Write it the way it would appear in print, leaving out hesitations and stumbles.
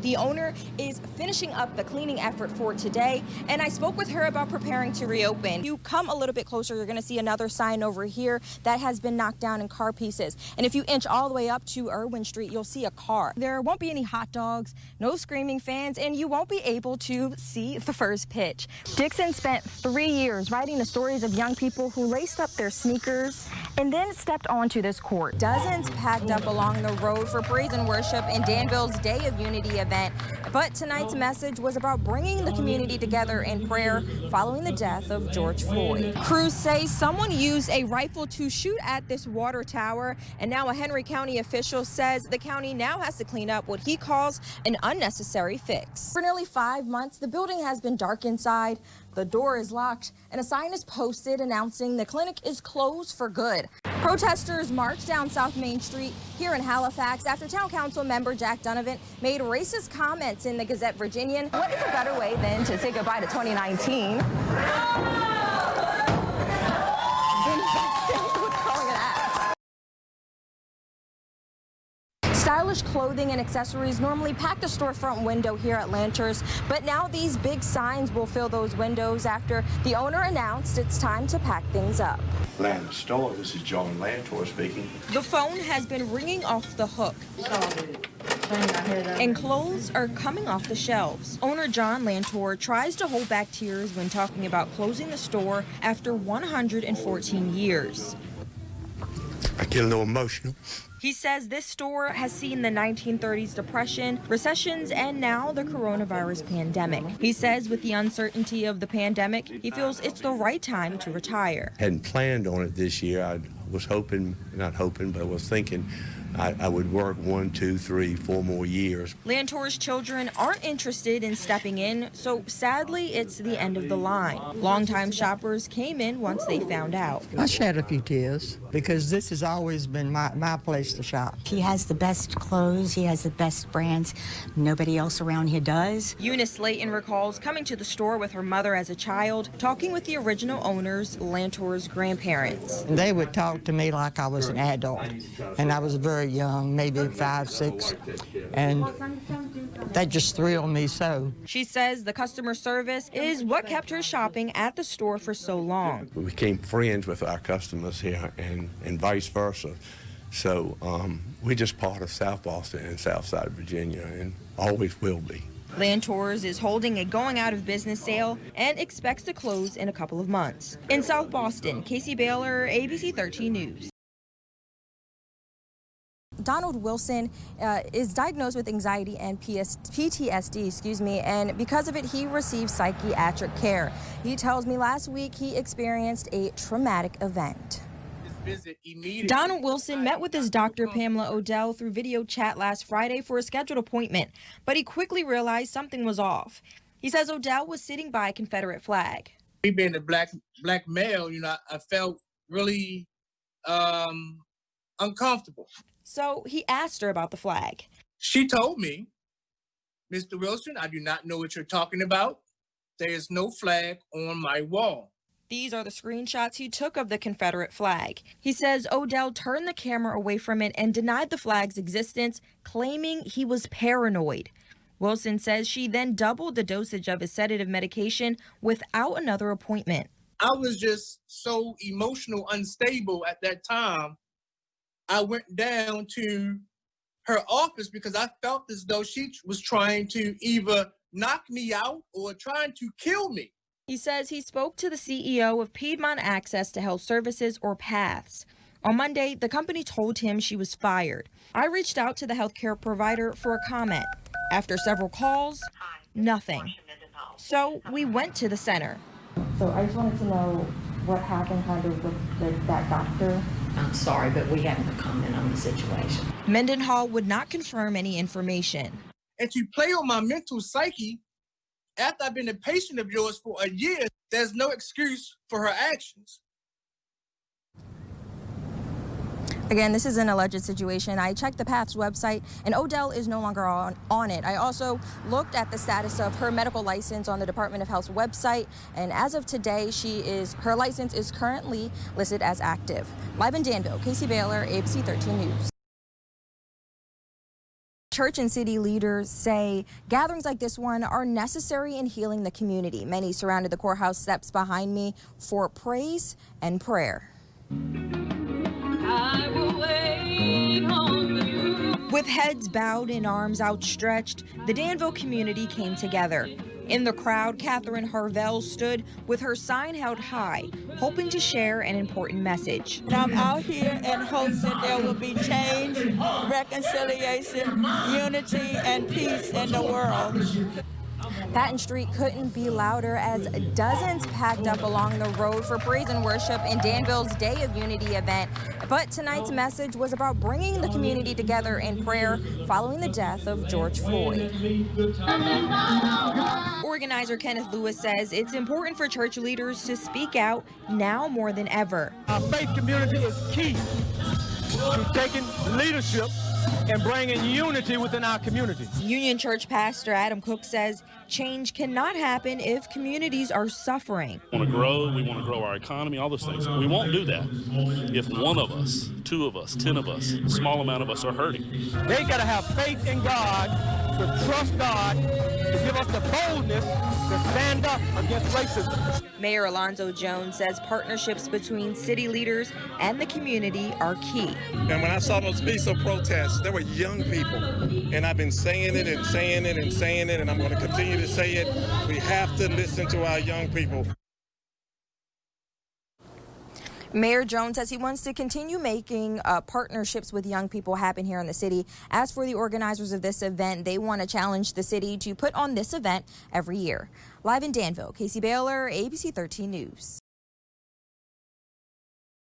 The owner is finishing up the cleaning effort for today, and I spoke with her about preparing to reopen. You come a little bit closer, you're going to see another sign over here that has been knocked down in car pieces. And if you inch all the way up to Irwin Street, you'll see a car. There won't be any hot dogs, no screaming fans, and you won't be able to see the first pitch. Dixon spent 3 years writing the stories of young people who laced up their sneakers and then stepped onto this court. Dozens packed up along the road for praise and worship in Danville's Day of Unity event. But tonight's message was about bringing the community together in prayer following the death of George Floyd. Crews say someone used a rifle to shoot at this water tower, and now a Henry County official says the county now has to clean up what he calls an unnecessary fix. For nearly 5 months, the building has been dark inside. The door is locked, and a sign is posted announcing the clinic is closed for good. Protesters marched down South Main Street here in Halifax after Town Council member Jack Donovan made racist comments in the Gazette Virginian. What is a better way than to say goodbye to 2019? Stylish clothing and accessories normally pack the storefront window here at Lanter's, but now these big signs will fill those windows after the owner announced it's time to pack things up. Lanter Store, this is John Lantor speaking. The phone has been ringing off the hook, and clothes are coming off the shelves. Owner John Lantor tries to hold back tears when talking about closing the store after 114 years. I get a little emotional. He says this store has seen the 1930s depression, recessions, and now the coronavirus pandemic. He says with the uncertainty of the pandemic, he feels it's the right time to retire. Hadn't planned on it this year. I was hoping, not hoping, but I was thinking I would work 1, 2, 3, 4 more years. Lantor's children aren't interested in stepping in, so sadly, it's the end of the line. Longtime shoppers came in once they found out. I shed a few tears because this has always been my place to shop. He has the best clothes, he has the best brands. Nobody else around here does. Eunice Slayton recalls coming to the store with her mother as a child, talking with the original owners, Lantor's grandparents. They would talk to me like I was an adult, and I was very young, maybe 5, 6, and that just thrilled me so. She says the customer service is what kept her shopping at the store for so long. We became friends with our customers here and vice versa. So we're just part of South Boston and Southside Virginia and always will be. Lantor's is holding a going out of business sale and expects to close in a couple of months. In South Boston, Kaicey Baylor, ABC 13 News. Donald Wilson is diagnosed with anxiety and PTSD, and because of it, he received psychiatric care. He tells me last week he experienced a traumatic event. Donald Wilson met with his doctor, Pamela Odell, through video chat last Friday for a scheduled appointment, but he quickly realized something was off. He says Odell was sitting by a Confederate flag. Me being a black male, I felt really uncomfortable. So he asked her about the flag. She told me, Mr. Wilson, I do not know what you're talking about. There is no flag on my wall. These are the screenshots he took of the Confederate flag. He says Odell turned the camera away from it and denied the flag's existence, claiming he was paranoid. Wilson says she then doubled the dosage of his sedative medication without another appointment. I was just so emotional, unstable at that time. I went down to her office because I felt as though she was trying to either knock me out or trying to kill me. He says he spoke to the CEO of Piedmont Access to Health Services, or PATHS. On Monday, the company told him she was fired. I reached out to the healthcare provider for a comment. After several calls, nothing. So we went to the center. So I just wanted to know what happened with that doctor. I'm sorry, but we have no comment on the situation. Mendenhall would not confirm any information. And to play on my mental psyche, after I've been a patient of yours for a year, there's no excuse for her actions. Again, this is an alleged situation. I checked the PATHS website, and Odell is no longer on it. I also looked at the status of her medical license on the Department of Health's website, and as of today, her license is currently listed as active. Live in Danville, Kaicey Baylor, ABC 13 News. Church and city leaders say gatherings like this one are necessary in healing the community. Many surrounded the courthouse steps behind me for praise and prayer. I will wait on you. With heads bowed and arms outstretched, the Danville community came together. In the crowd, Catherine Harvell stood with her sign held high, hoping to share an important message. I'm out here in hopes that there will be change, reconciliation, unity, and peace in the world. Patton Street couldn't be louder as dozens packed up along the road for praise and worship in Danville's Day of Unity event. But tonight's message was about bringing the community together in prayer following the death of George Floyd. Organizer Kenneth Lewis says it's important for church leaders to speak out now more than ever. Our faith community is key to taking leadership and bringing unity within our community. Union Church pastor Adam Cook says change cannot happen if communities are suffering. We want to grow, we want to grow our economy, all those things. We won't do that if one of us, 2 of us, 10 of us, a small amount of us are hurting. They got to have faith in God, to trust God, to give us the boldness to stand up against racism. Mayor Alonzo Jones says partnerships between city leaders and the community are key. And when I saw those peaceful protests, there were young people. And I've been saying it and saying it and saying it, and I'm going to continue to say it. We have to listen to our young people. Mayor Jones says he wants to continue making partnerships with young people happen here in the city. As for the organizers of this event, they want to challenge the city to put on this event every year. Live in Danville, Kaicey Baylor, ABC 13 News.